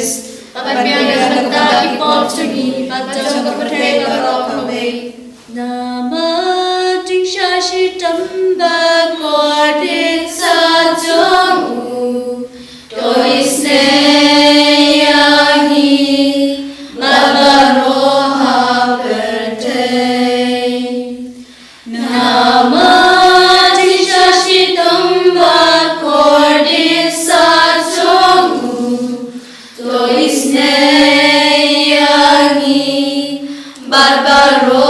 Christ, pagbiyagan ipopsungi, pagtawag kapatay barokaway. Namating siya si tambag kodit sa jongu, toisne yangi, mabaroha pertay. Namating siya si tambag kodit sa jongu, toisne yangi, mabaroha.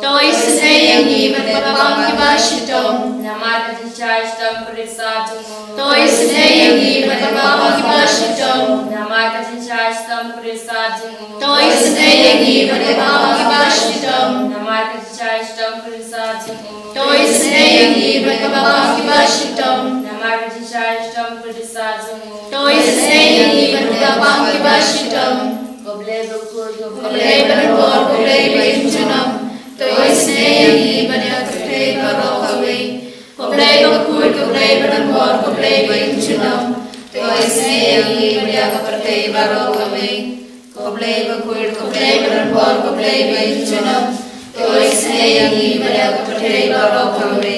Toy snaying even the Shitom, Namar Kajinchai Shitom Purisa Jungu, Toisne Yangi Padabama Kiba Shitom, Namar Kajinchai Shitom Purisa Jungu, Toisne Yangi Padabama Kiba Shitom, Namar Kajinchai Shitom Purisa Jungu, Toisne Yangi Padabama Kiba Shitom, Namar Kajinchai Shitom Purisa Jungu, Toisne Yangi Padabama Kiba Shitom, Goble Bukur, Goble Barabor, Goble Bajunam, Toisne Yangi Padabama Barokawe, Goble Bakur, Goble Barabor, Goble Bajunam, Toisne Yangi Padabama Barokawe, Goble Bakur, Goble Barabor, Goble Bajunam, Toisne Yangi Padabama Barokawe.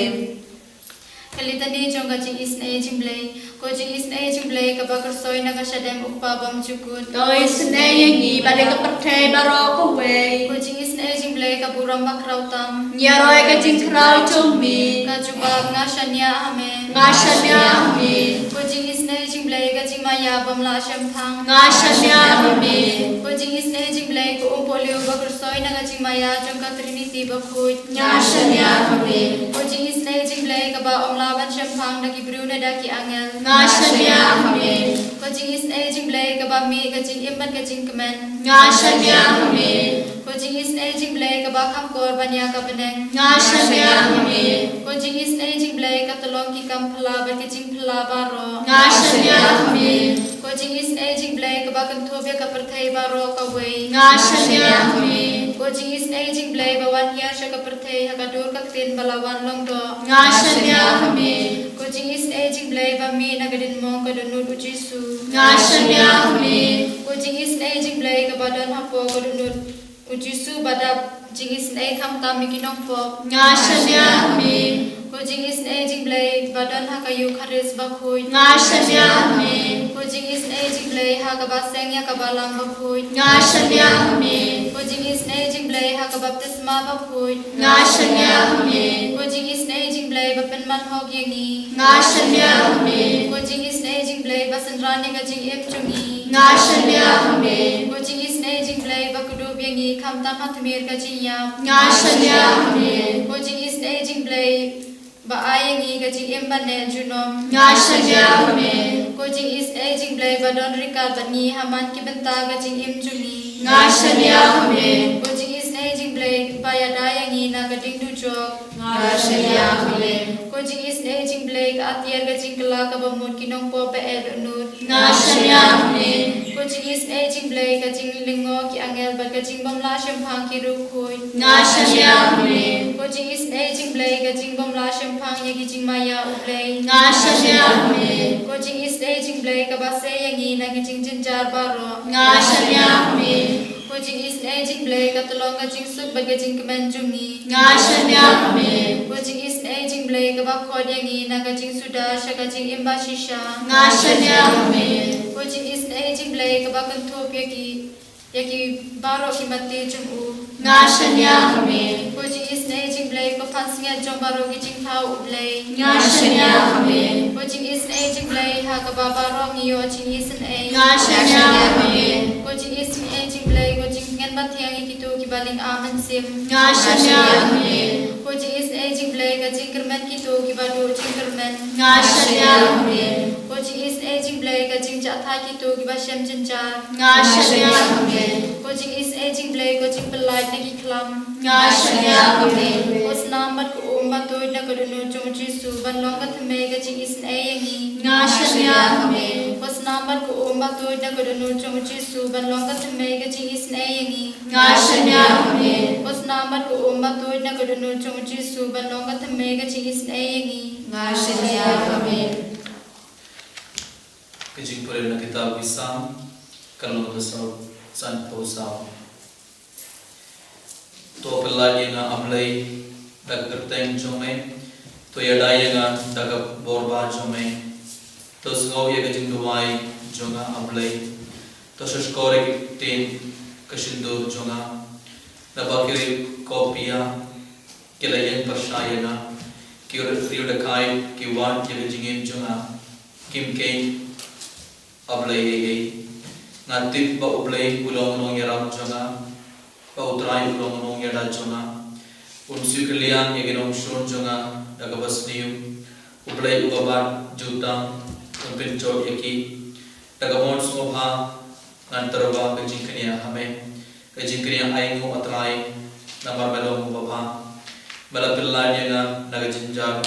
Kalitani jonga jing isne jimblay, ko jing isne jimblay kabakar soy naga shadem upabam jukut. Toisne yangi pada kapathe barokawe, ko jing isne jimblay kaburam bakrautam. Nyaroy ka jing krau chumi, kajubab ngashanya ame, ko jing isne jimblay ka jing maya bamla shempang, ko jing isne jimblay ko umpolio bakar soy naga jing maya jonga trinity bakut, ko jing isne jimblay kaba omla ban shempang daki brune daki angel ko jing isne jimblay kaba mi ka jing imban ka jing kemen ko jing isne jimblay kaba kamkor banya ka beneng ko jing isne jimblay ka tolong ki kampla ba ka jing pla baro ko jing isne jimblay kaba kantobya ka perthai baro ka wei ko jing isne jimblay ba wan hiar sha ka perthai ha ka dur ka tin balawan long do ko jing isne jimblay ba mi nagadin mong ka dunut ujisu ko jing isne jimblay ka badan hapo ka dunut ujisu badap jing isne kam tam mikinong pop ko jing isne jimblay badan ha kayu kharis ba khoi ko jing isne jimblay ha ka baseng ya ka balang ba khoi ko jing isne jimblay ha ka baptisma ba khoi ko jing isne jimblay ba penman hok yangi ko jing isne jimblay ba sanrani ka jing ep chungi ko jing isne jimblay ba kudu yangi kam tam hatmir ka jing ya ko jing isne jimblay ba ayangi ka jing emban ne junom ko jing isne jimblay ba don rikal bani haman ki benta ka jing em chungi ko jing isne jimblay ba ya dayangi na ka ding du jok ko jing isne jimblay ka atiar ka jing kala ka bamut kinong po pe ed nut ko jing isne jimblay ka jing lingo ki angel ba ka jing bamla shempang ki rukhoi ko jing isne jimblay ka jing bamla shempang ya ki jing maya uplay ko jing isne jimblay ka ba se yangi na ki jing jinjar baro ko jing isne jimblay ka tolong ka jing suk ba ka jing kemen jungi ko jing isne jimblay ka ba khod yangi na ka jing suda sha ka jing imba shisha ko jing isne jimblay ka ba kanthop yaki baro ki mati jumu ko jing isne jimblay ko fansinga jong baro ki jing thau ublay ko jing isne jimblay ha ka ba baro ngiyo jing isne ko jing isne jimblay ko jing ngan ba thiang ki tu ki baling aman sim ko jing isne jimblay ka jing kerman ki tu ki ba do jing kerman ko jing isne jimblay ka jing ja tha ki tu ki ba shem jinjar ko jing isne jimblay ko jing pelai na ki klam ko snamat ko umba tu na ko dunu chung jisu ban long ka thme ka jing isne yangi ko snamat ko umba tu na ko dunu chung jisu ban long ka thme ka jing isne yangi ko snamat ko umba tu na ko dunu chung jisu ban long ka thme ka jing isne yangi Kajing pare na kitab Isam kalong dasar santo sao to pelagi nga amlay dagterteng jome to yadaya nga dagap borba jome to sgaw ye kajing duwai jonga amlay to shashkore tin kashindur jonga nabakiri kopia kilayen parshayana kiyor riudakai kiwan ye kajing jonga kimke ablay ye natip ba ublay ulong nong yaram jonga ba utray ulong nong yada jonga unsu kalian ye ginong shon jonga da Nagabasnium, Uplay Ugaban, Jutang, Pincho Yaki, Nagamon Smoha, Nantarava, Gajinkania Hame, Gajinkania Aingu Atrai, Namarmelom Baba, Malapilania, Nagajinjar,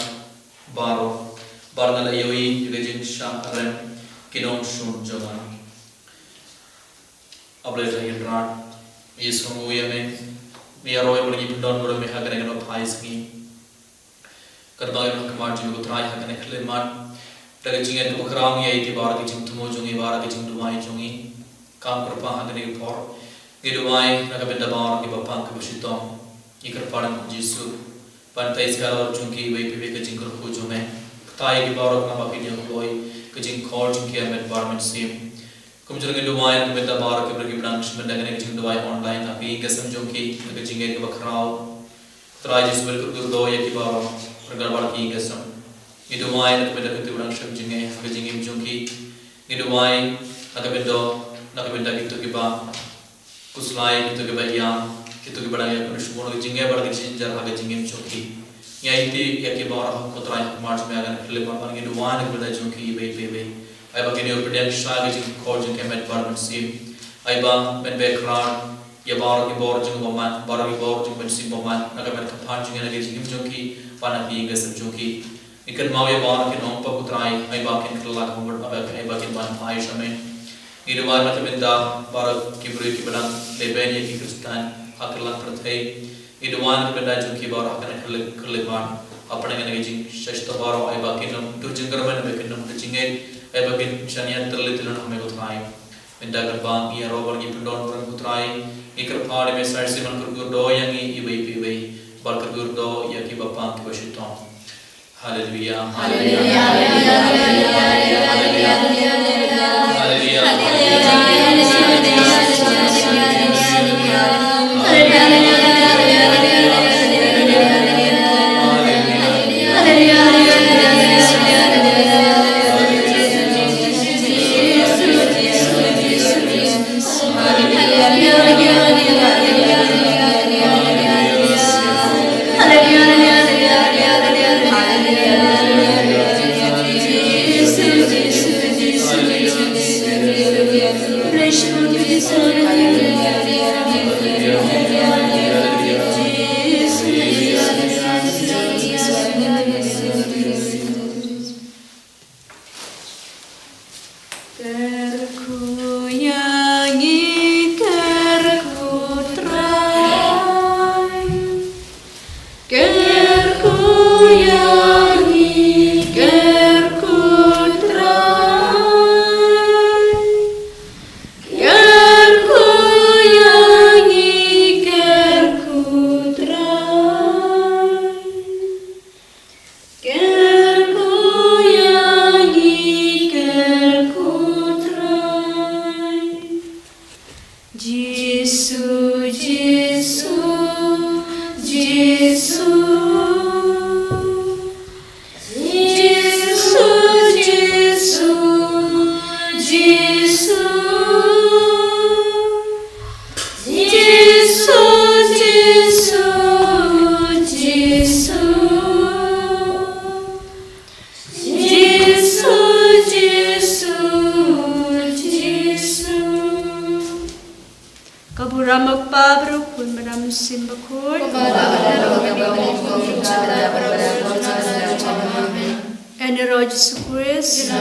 Baro, Barnalayoi, Gajin Sham Arem, Kinon Shun Joga. Ablay Hindran, Yisumuyame, Miaroy Pundon, Mehagan of Haiski. Kerbagai kemar juga terai hakan eklemat, dari jingan tu kerang ya itu barat kecing tumo jungi barat kecing dumai jungi, kam kerpang hakan ekor, gedumai nak benda barat ke bapang ke bersitong, ikar padan Yesus, pantai sekarang jungi wei pipi kecing kerpu jume, tai ke barat nama kini boy, kecing kor jungi amet barman sim, kemudian gedumai nak benda barat ke pergi benang benda kecing dumai online tapi kesem jungi kecing ke bakrau, terai Yesus berkurdo ya ke barat. Pergerakan ini kesam. Itu why nak benda kita orang syam jingai, agak jingim jungki. Itu why nak benda kita kiba kuslai kita kiba yang kita kiba yang penuh jingai berarti jinjar agak jingim jungki. Ya itu ya kiba orang kotoran march meagan kelepan itu why nak benda jungki ibe. Ayah begini opedian syah agak jing kau jingkai med barman sim. Ayah med background ya baru kibor jing boman, baru kibor jing med sim boman. Nak med kapan jingai agak jingim jungki. Panaki gasam junki, ikan mau ya bawa ke nompa putrai, ay bakin kelak humber, ay bakin ban pai shamen. Ini dua macam benda baru kibru kibran leben ya kikristan akelak pertai. Ini dua macam benda junki baru akan keleban. Apa dengan gajing sesta baru ay bakin nom tu jengkerman bakin nom kecingin, ay bakin shanian terlihat hame putrai. Benda gerbang ia robar kipundon orang putrai, ikar pari mesar siman kurdo yang ibai. Berkergurdo ya ki bapa ki bashitong. Haleluya. Haleluya. Haleluya. And the Lord Jesus Christ,